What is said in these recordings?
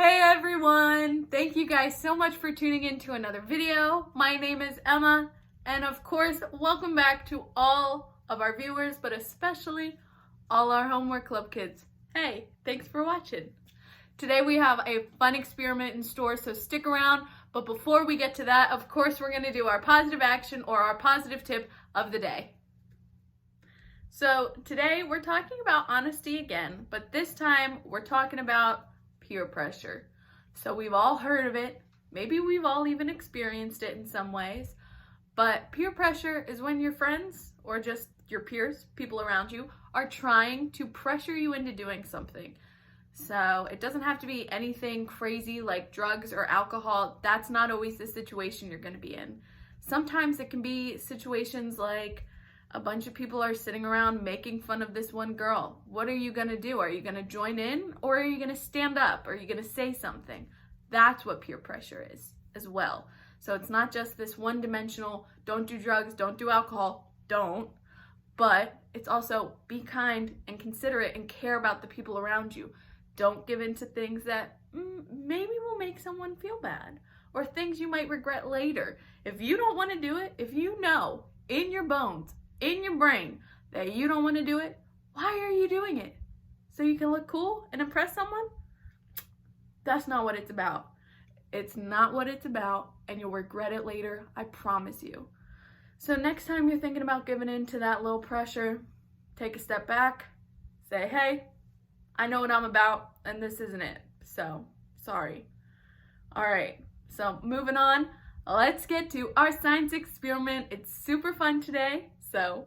Hey everyone! Thank you guys so much for tuning in to another video. My name is Emma, and of course, welcome back to all of our viewers, but especially all our Homework Club kids. Hey, thanks for watching. Today we have a fun experiment in store, so stick around. But before we get to that, of course, we're going to do our positive action or our positive tip of the day. So today we're talking about honesty again, but this time we're talking about peer pressure. So we've all heard of it. Maybe we've all even experienced it in some ways. But peer pressure is when your friends or just your peers, people around you, are trying to pressure you into doing something. So it doesn't have to be anything crazy like drugs or alcohol. That's not always the situation you're going to be in. Sometimes it can be situations like a bunch of people are sitting around making fun of this one girl. What are you going to do? Are you going to join in, or are you going to stand up? Are you going to say something? That's what peer pressure is as well. So it's not just this one-dimensional, don't do drugs, don't do alcohol, don't. But it's also be kind and considerate and care about the people around you. Don't give in to things that maybe will make someone feel bad, or things you might regret later. If you don't want to do it, if you know in your bones, in your brain, that you don't want to do it, why are you doing it? So you can look cool and impress someone? That's not what it's about. It's not what it's about, and you'll regret it later, I promise you. So next time you're thinking about giving in to that little pressure, take a step back, say, hey, I know what I'm about, and this isn't it. So, sorry. All right, so moving on, let's get to our science experiment. It's super fun today. So,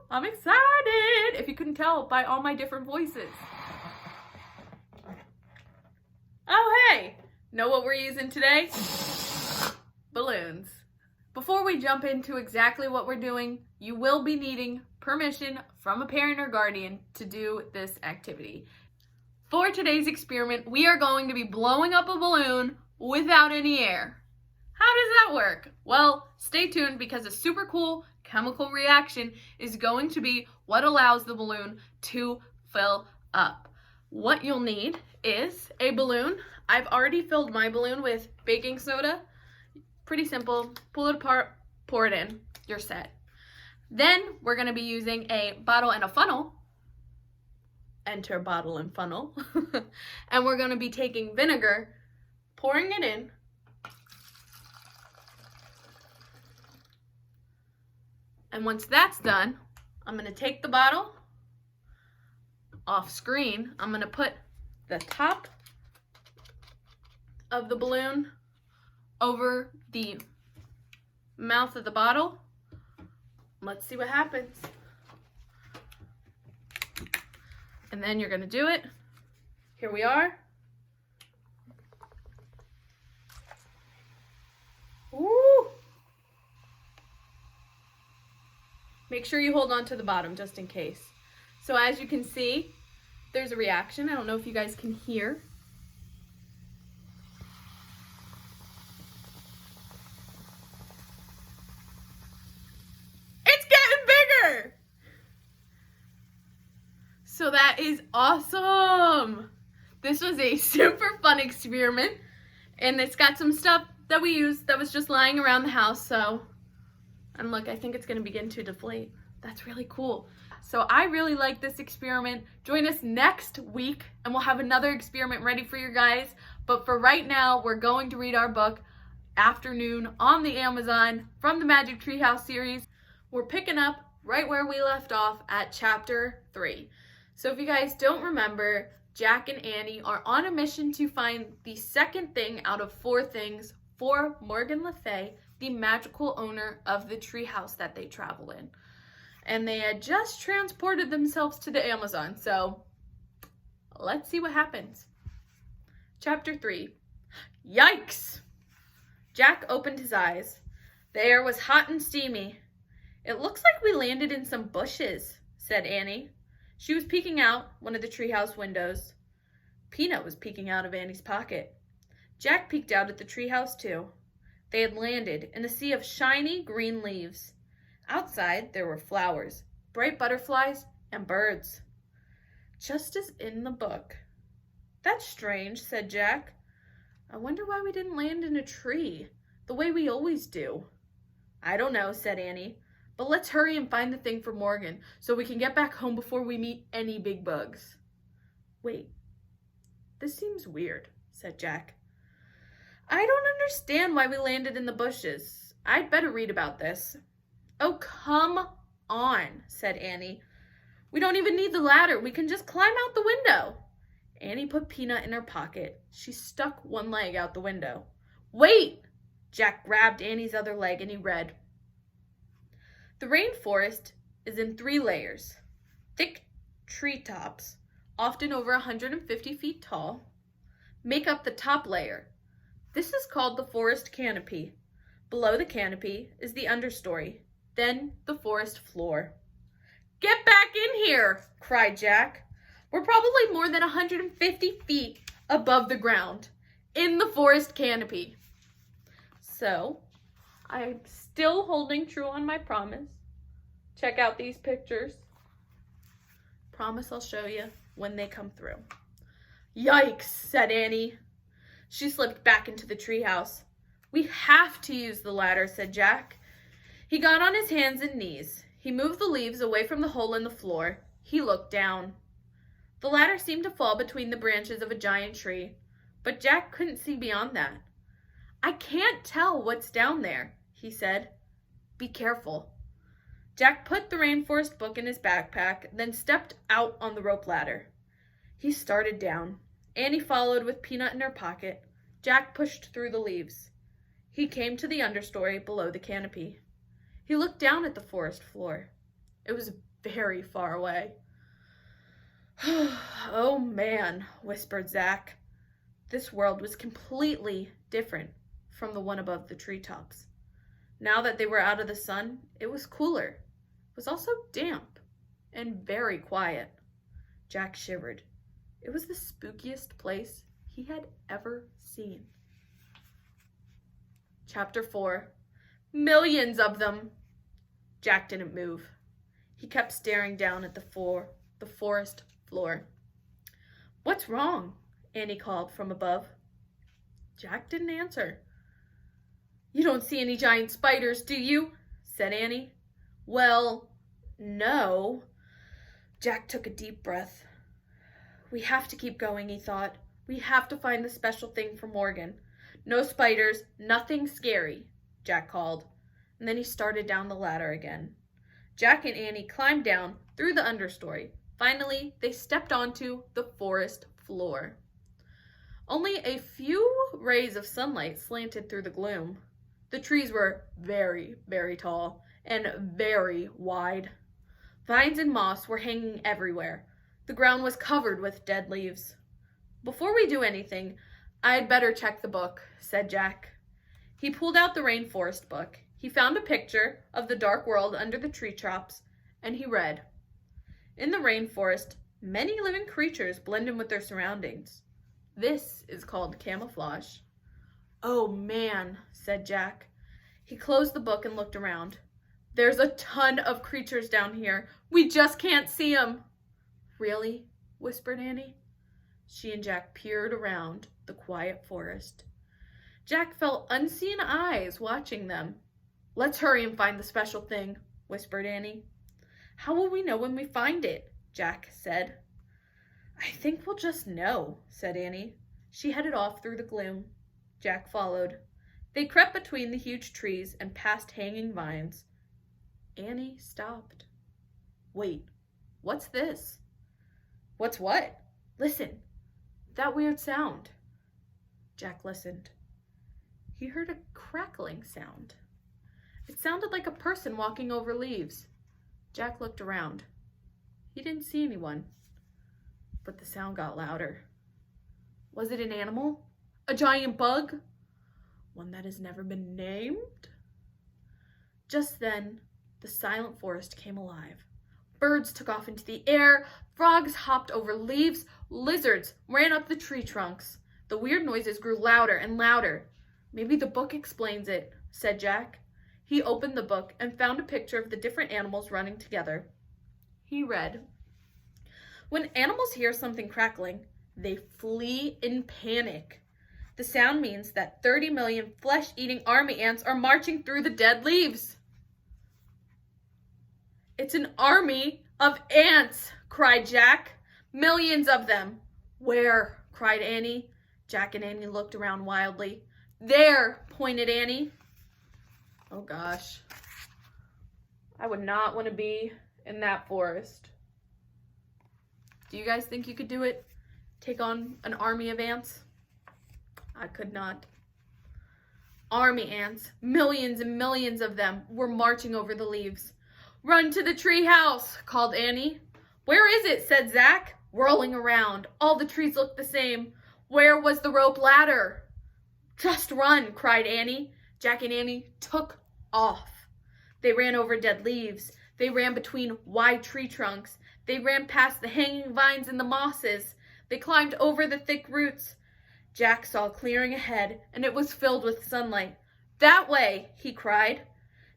I'm excited, if you couldn't tell by all my different voices. Oh, hey, know what we're using today? Balloons. Before we jump into exactly what we're doing, you will be needing permission from a parent or guardian to do this activity. For today's experiment, we are going to be blowing up a balloon without any air. How does that work? Well, stay tuned because a super cool chemical reaction is going to be what allows the balloon to fill up. What you'll need is a balloon. I've already filled my balloon with baking soda. Pretty simple. Pull it apart, pour it in, you're set. Then we're going to be using a bottle and a funnel. Enter bottle and funnel. And we're going to be taking vinegar, pouring it in. And once that's done, I'm going to take the bottle off screen. I'm going to put the top of the balloon over the mouth of the bottle. Let's see what happens. And then you're going to do it. Here we are. Woo! Make sure you hold on to the bottom just in case. So as you can see, there's a reaction. I don't know if you guys can hear. It's getting bigger! So that is awesome! This was a super fun experiment, and it's got some stuff that we used that was just lying around the house, so... And look, I think it's going to begin to deflate. That's really cool. So I really like this experiment. Join us next week and we'll have another experiment ready for you guys. But for right now, we're going to read our book, Afternoon, on the Amazon from the Magic Treehouse series. We're picking up right where we left off at chapter 3. So if you guys don't remember, Jack and Annie are on a mission to find the second thing out of 4 things for Morgan Le Fay, the magical owner of the treehouse that they travel in. And they had just transported themselves to the Amazon, so let's see what happens. Chapter 3. Yikes! Jack opened his eyes. The air was hot and steamy. It looks like we landed in some bushes, said Annie. She was peeking out one of the treehouse windows. Peanut was peeking out of Annie's pocket. Jack peeked out at the treehouse too. They had landed in a sea of shiny green leaves. Outside, there were flowers, bright butterflies, and birds. Just as in the book. That's strange, said Jack. I wonder why we didn't land in a tree, the way we always do. I don't know, said Annie, but let's hurry and find the thing for Morgan so we can get back home before we meet any big bugs. Wait, this seems weird, said Jack. I don't understand why we landed in the bushes. I'd better read about this. Oh, come on, said Annie. We don't even need the ladder. We can just climb out the window. Annie put Peanut in her pocket. She stuck one leg out the window. Wait! Jack grabbed Annie's other leg and he read. The rainforest is in 3 layers. Thick treetops, often over 150 feet tall, make up the top layer. This is called the forest canopy. Below the canopy is the understory, then the forest floor. Get back in here, cried Jack. We're probably more than 150 feet above the ground in the forest canopy. So, I'm still holding true on my promise. Check out these pictures. Promise I'll show you when they come through. Yikes, said Annie. She slipped back into the treehouse. We have to use the ladder, said Jack. He got on his hands and knees. He moved the leaves away from the hole in the floor. He looked down. The ladder seemed to fall between the branches of a giant tree, but Jack couldn't see beyond that. I can't tell what's down there, he said. Be careful. Jack put the rainforest book in his backpack, then stepped out on the rope ladder. He started down. Annie followed with Peanut in her pocket. Jack pushed through the leaves. He came to the understory below the canopy. He looked down at the forest floor. It was very far away. Oh man, whispered Zach. This world was completely different from the one above the treetops. Now that they were out of the sun, it was cooler. It was also damp and very quiet. Jack shivered. It was the spookiest place he had ever seen. Chapter 4. Millions of them. Jack didn't move. He kept staring down at the forest floor. What's wrong? Annie called from above. Jack didn't answer. You don't see any giant spiders, do you? Said Annie. Well, no. Jack took a deep breath. We have to keep going, he thought. We have to find the special thing for Morgan. No spiders, nothing scary, Jack called. And then he started down the ladder again. Jack and Annie climbed down through the understory. Finally, they stepped onto the forest floor. Only a few rays of sunlight slanted through the gloom. The trees were very, very tall and very wide. Vines and moss were hanging everywhere. The ground was covered with dead leaves. Before we do anything, I'd better check the book, said Jack. He pulled out the rainforest book. He found a picture of the dark world under the treetops, and he read, In the rainforest, many living creatures blend in with their surroundings. This is called camouflage. Oh man, said Jack. He closed the book and looked around. There's a ton of creatures down here. We just can't see them. Really? Whispered Annie. She and Jack peered around the quiet forest. Jack felt unseen eyes watching them. Let's hurry and find the special thing, whispered Annie. How will we know when we find it? Jack said. I think we'll just know, said Annie. She headed off through the gloom. Jack followed. They crept between the huge trees and past hanging vines. Annie stopped. Wait, what's this? What's what? Listen, that weird sound. Jack listened. He heard a crackling sound. It sounded like a person walking over leaves. Jack looked around. He didn't see anyone, but the sound got louder. Was it an animal? A giant bug? One that has never been named? Just then, the silent forest came alive. Birds took off into the air, frogs hopped over leaves, lizards ran up the tree trunks. The weird noises grew louder and louder. Maybe the book explains it, said Jack. He opened the book and found a picture of the different animals running together. He read, When animals hear something crackling, they flee in panic. The sound means that 30 million flesh-eating army ants are marching through the dead leaves. It's an army of ants, cried Jack. Millions of them. Where? Cried Annie. Jack and Annie looked around wildly. There, pointed Annie. Oh gosh. I would not want to be in that forest. Do you guys think you could do it? Take on an army of ants? I could not. Army ants, millions and millions of them, were marching over the leaves. Run to the tree house, called Annie. Where is it? Said Zach, whirling around. All the trees looked the same. Where was the rope ladder? Just run, cried Annie. Jack and Annie took off. They ran over dead leaves. They ran between wide tree trunks. They ran past the hanging vines and the mosses. They climbed over the thick roots. Jack saw a clearing ahead, and it was filled with sunlight. That way, he cried.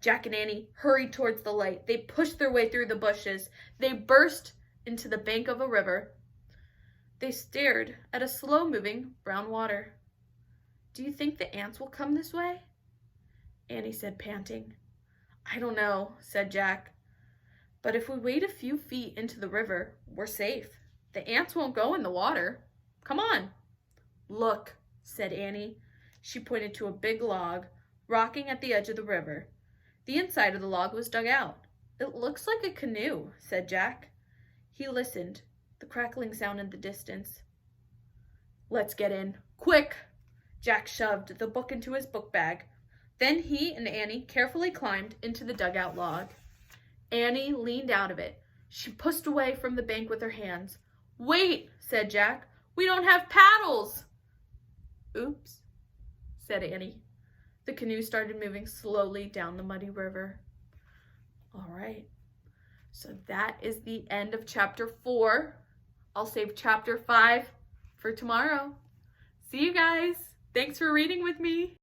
Jack and Annie hurried towards the light. They pushed their way through the bushes. They burst into the bank of a river. They stared at a slow-moving brown water. Do you think the ants will come this way? Annie said, panting. I don't know, said Jack. But if we wade a few feet into the river, we're safe. The ants won't go in the water. Come on. Look, said Annie. She pointed to a big log, rocking at the edge of the river. The inside of the log was dug out. It looks like a canoe, said Jack. He listened, the crackling sound in the distance. Let's get in. Quick! Jack shoved the book into his book bag. Then he and Annie carefully climbed into the dugout log. Annie leaned out of it. She pushed away from the bank with her hands. Wait, said Jack. We don't have paddles. Oops, said Annie. The canoe started moving slowly down the muddy river. All right, so that is the end of chapter 4. I'll save chapter 5 for tomorrow. See you guys. Thanks for reading with me.